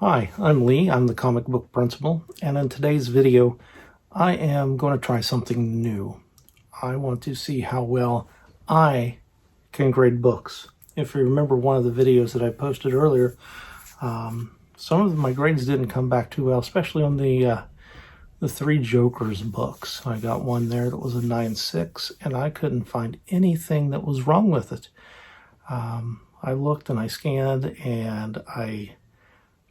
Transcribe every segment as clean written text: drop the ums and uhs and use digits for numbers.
Hi, I'm Lee. I'm the comic book principal, and in today's video, I am going to try something new. I want to see how well I can grade books. If you remember one of the videos that I posted earlier, some of my grades didn't come back too well, especially on the Three Jokers books. I got one there that was a 9.6, and I couldn't find anything that was wrong with it. I looked and I scanned, and I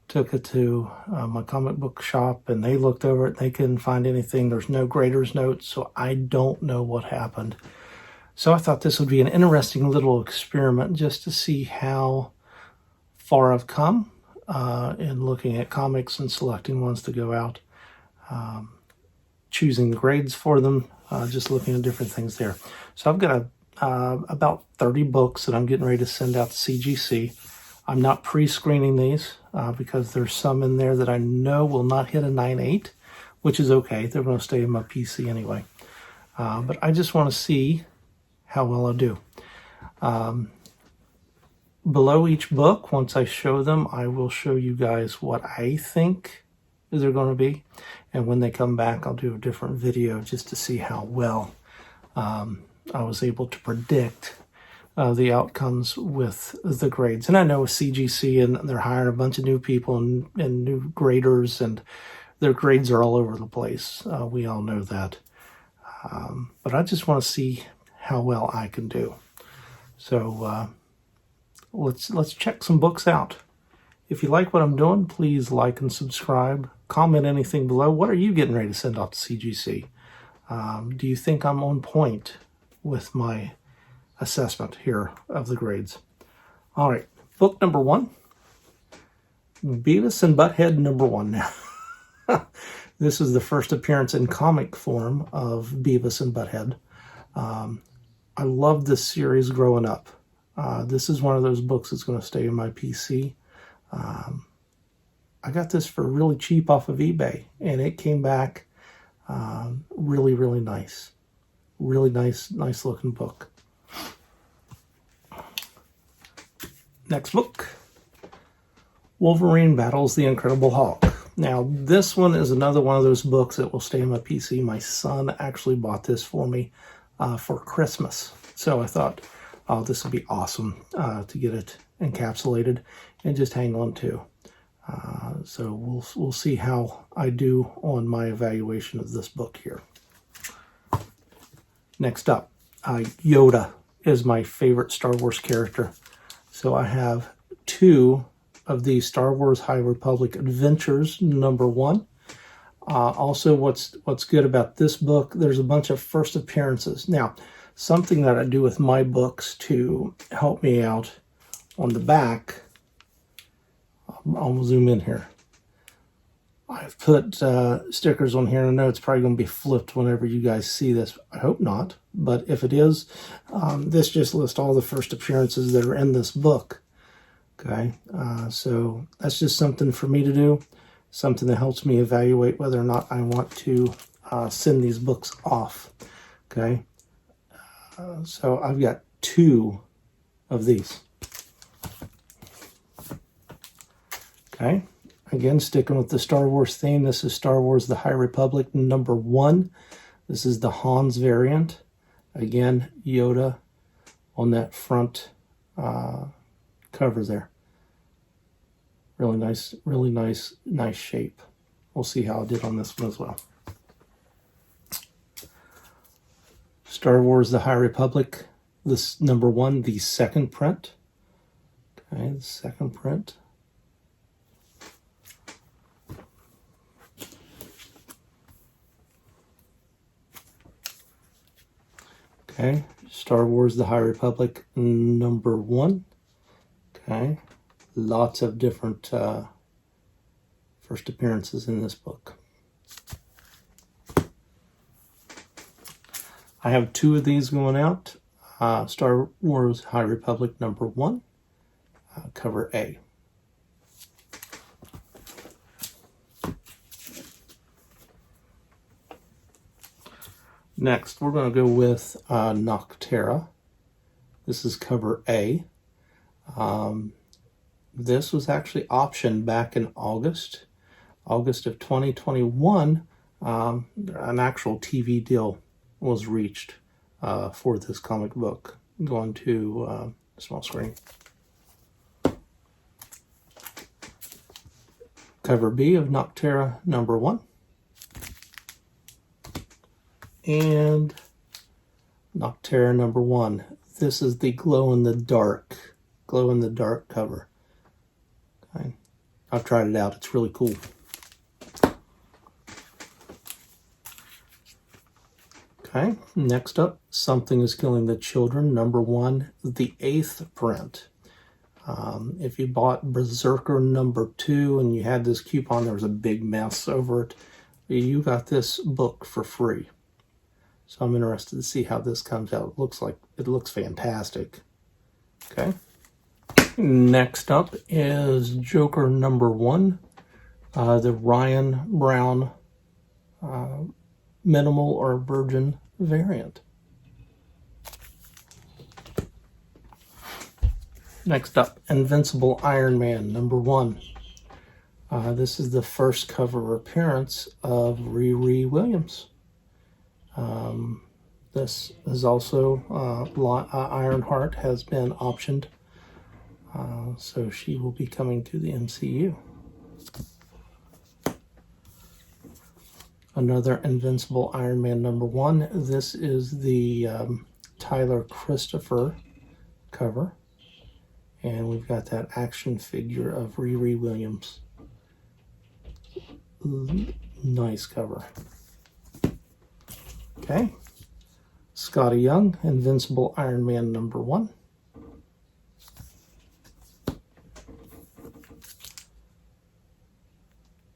took it to my comic book shop, and they looked over it. They couldn't find anything. There's no grader's notes, so I don't know what happened. So I thought this would be an interesting little experiment just to see how far I've come in looking at comics and selecting ones to go out, choosing the grades for them, just looking at different things there. So I've got about 30 books that I'm getting ready to send out to CGC. I'm not pre-screening these because there's some in there that I know will not hit a 9.8, which is okay. They're going to stay in my PC anyway. But I just want to see how well I do. Below each book, once I show them, I will show you guys what I think they're going to be. And when they come back, I'll do a different video just to see how well I was able to predict the outcomes with the grades. And I know with CGC, and they're hiring a bunch of new people and new graders, and their grades are all over the place. We all know that. But I just want to see how well I can do. So let's check some books out. If you like what I'm doing, please like and subscribe. Comment anything below. What are you getting ready to send off to CGC? Do you think I'm on point with my assessment here of the grades? All right, book number 1, Beavis and Butthead #1. Now, this is the first appearance in comic form of Beavis and Butthead. I loved this series growing up. This is one of those books that's going to stay in my PC. I got this for really cheap off of eBay, and it came back really, really nice. Really nice looking book. Next book, Wolverine Battles the Incredible Hulk. Now, this one is another one of those books that will stay in my PC. My son actually bought this for me for Christmas. So I thought, oh, this would be awesome to get it encapsulated and just hang on to. So we'll see how I do on my evaluation of this book here. Next up, Yoda is my favorite Star Wars character. So I have 2 of the Star Wars High Republic Adventures #1. Also, what's good about this book, there's a bunch of first appearances. Now, something that I do with my books to help me out on the back, I'll zoom in here. I've put stickers on here, and I know it's probably going to be flipped whenever you guys see this. I hope not, but if it is, this just lists all the first appearances that are in this book. Okay, so that's just something for me to do, something that helps me evaluate whether or not I want to send these books off. Okay, so I've got 2 of these. Okay. Again, sticking with the Star Wars theme, this is Star Wars The High Republic #1. This is the Hans variant. Again, Yoda on that front cover there. Really nice shape. We'll see how I did on this one as well. Star Wars The High Republic, this #1, the second print. Okay, the second print. Okay, Star Wars The High Republic #1. Okay, lots of different first appearances in this book. I have 2 of these going out. Star Wars High Republic #1, cover A. Next, we're going to go with Noctera. This is cover A. This was actually optioned back in August of 2021. An actual TV deal was reached for this comic book, going to small screen. Cover B of Nocterra number 1. And Nocterra number 1. This is the glow-in-the-dark cover. Okay. I've tried it out. It's really cool. Okay, next up, Something is Killing the Children, number 1, the 8th print. If you bought Berserker number 2 and you had this coupon, there was a big mess over it. You got this book for free. So I'm interested to see how this comes out. It looks fantastic. Okay. Next up is Joker number 1, the Ryan Brown minimal or virgin variant. Next up, Invincible Iron Man number 1. This is the first cover appearance of Riri Williams. This is also Ironheart has been optioned, so she will be coming to the MCU. Another Invincible Iron Man number 1. This is the Tyler Christopher cover. And we've got that action figure of Riri Williams. Nice cover. Okay. Scotty Young, Invincible Iron Man number 1.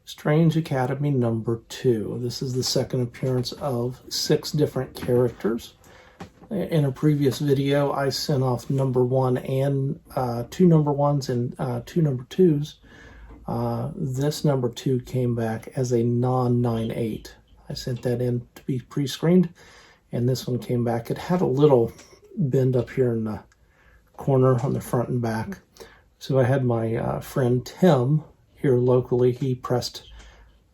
Strange Academy number 2. This is the second appearance of 6 different characters. In a previous video, I sent off number 1 and 2 number 1s and 2 number 2s. This number 2 came back as a non-9/8. I sent that in to be pre-screened, and this one came back. It had a little bend up here in the corner on the front and back. So I had my friend Tim here locally. He pressed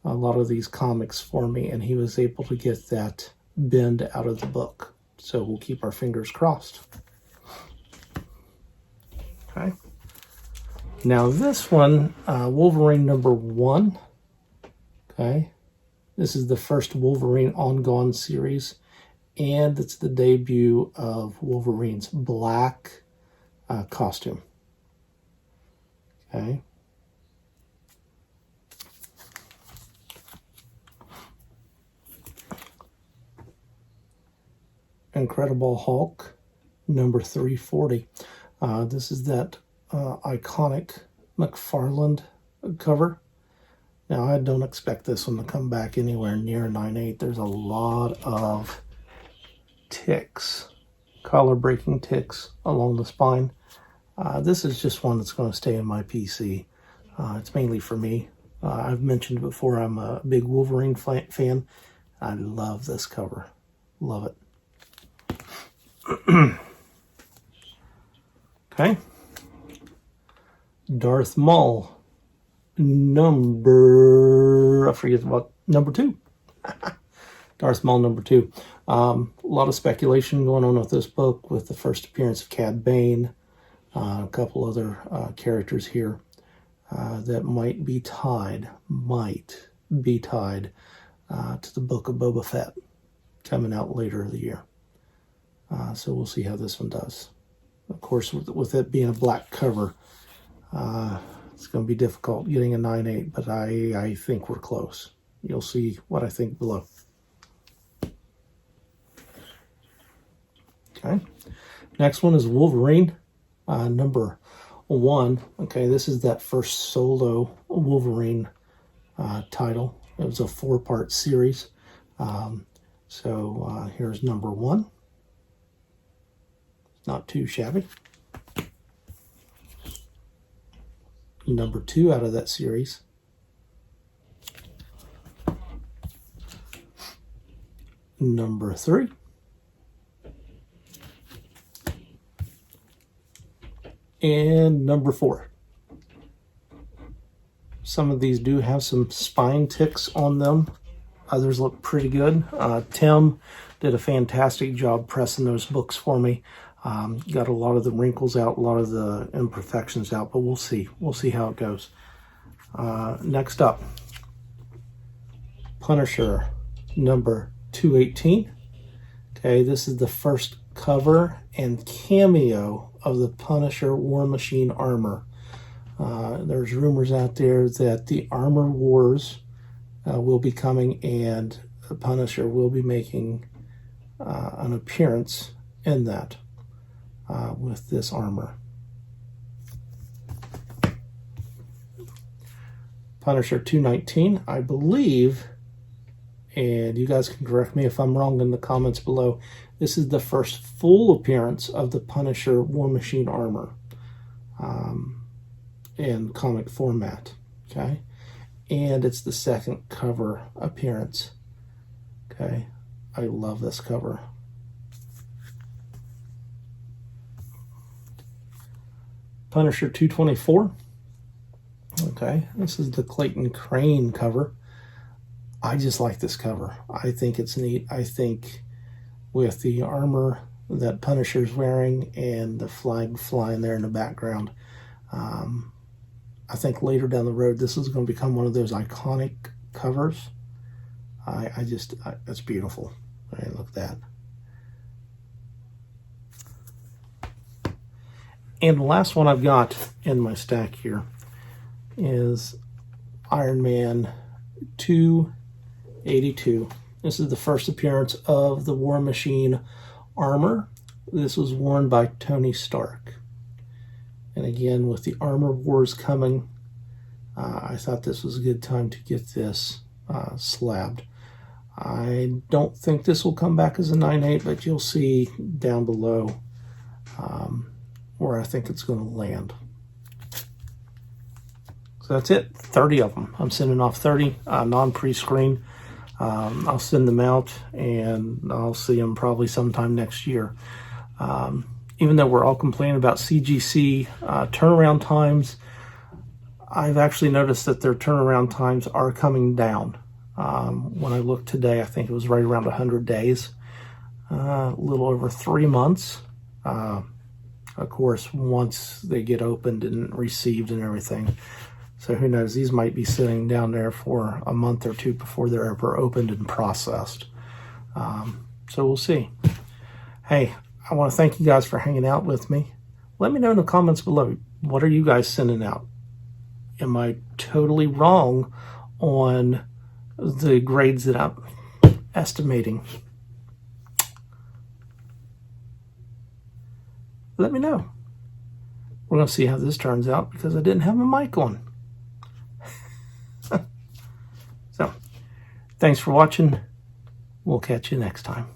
a lot of these comics for me, and he was able to get that bend out of the book. So we'll keep our fingers crossed. Okay. Now this one, Wolverine number 1. Okay. This is the first Wolverine On Gone series, and it's the debut of Wolverine's black costume. Okay. Incredible Hulk, number 340. This is that iconic McFarlane cover. Now, I don't expect this one to come back anywhere near 9/8. There's a lot of ticks, collar-breaking ticks along the spine. This is just one that's going to stay in my PC. It's mainly for me. I've mentioned before, I'm a big Wolverine fan. I love this cover. Love it. Okay. Darth Maul, number 2. Darth Maul number 2. A lot of speculation going on with this book with the first appearance of Cad Bane, a couple other characters here that might be tied to the Book of Boba Fett coming out later in the year. So we'll see how this one does. Of course, with it being a black cover, it's going to be difficult getting a 9/8, but I think we're close. You'll see what I think below. Okay. Next one is Wolverine, number 1. Okay, this is that first solo Wolverine title. It was a 4-part series. So here's number 1. Not too shabby. Number 2 out of that series. Number 3. And number 4. Some of these do have some spine ticks on them. Others look pretty good. Tim did a fantastic job pressing those books for me. Got a lot of the wrinkles out, a lot of the imperfections out, but we'll see. We'll see how it goes. Next up, Punisher number 218. Okay, this is the first cover and cameo of the Punisher War Machine armor. There's rumors out there that the Armor Wars will be coming, and the Punisher will be making an appearance in that with this armor. Punisher 219, I believe, and you guys can correct me if I'm wrong in the comments below, this is the first full appearance of the Punisher War Machine armor in comic format, okay? And it's the second cover appearance, okay? I love this cover. Punisher 224, okay? This is the Clayton Crane cover. I just like this cover. I think it's neat. I think with the armor that Punisher's wearing and the flag flying there in the background, I think later down the road this is going to become one of those iconic covers. That's beautiful. Right, look at that. And the last one I've got in my stack here is Iron Man 282. This is the first appearance of the War Machine armor. This was worn by Tony Stark. And again, with the Armor Wars coming, I thought this was a good time to get this slabbed. I don't think this will come back as a 9.8, but you'll see down below where I think it's going to land. So that's it, 30 of them. I'm sending off 30 non-pre-screen. I'll send them out, and I'll see them probably sometime next year. Even though we're all complaining about CGC turnaround times, I've actually noticed that their turnaround times are coming down. When I looked today, I think it was right around 100 days, a little over 3 months. Of course, once they get opened and received and everything. So who knows, these might be sitting down there for a month or two before they're ever opened and processed. So we'll see. Hey, I want to thank you guys for hanging out with me. Let me know in the comments below, what are you guys sending out? Am I totally wrong on the grades that I'm estimating? Let me know. We're going to see how this turns out because I didn't have my mic on. So, thanks for watching. We'll catch you next time.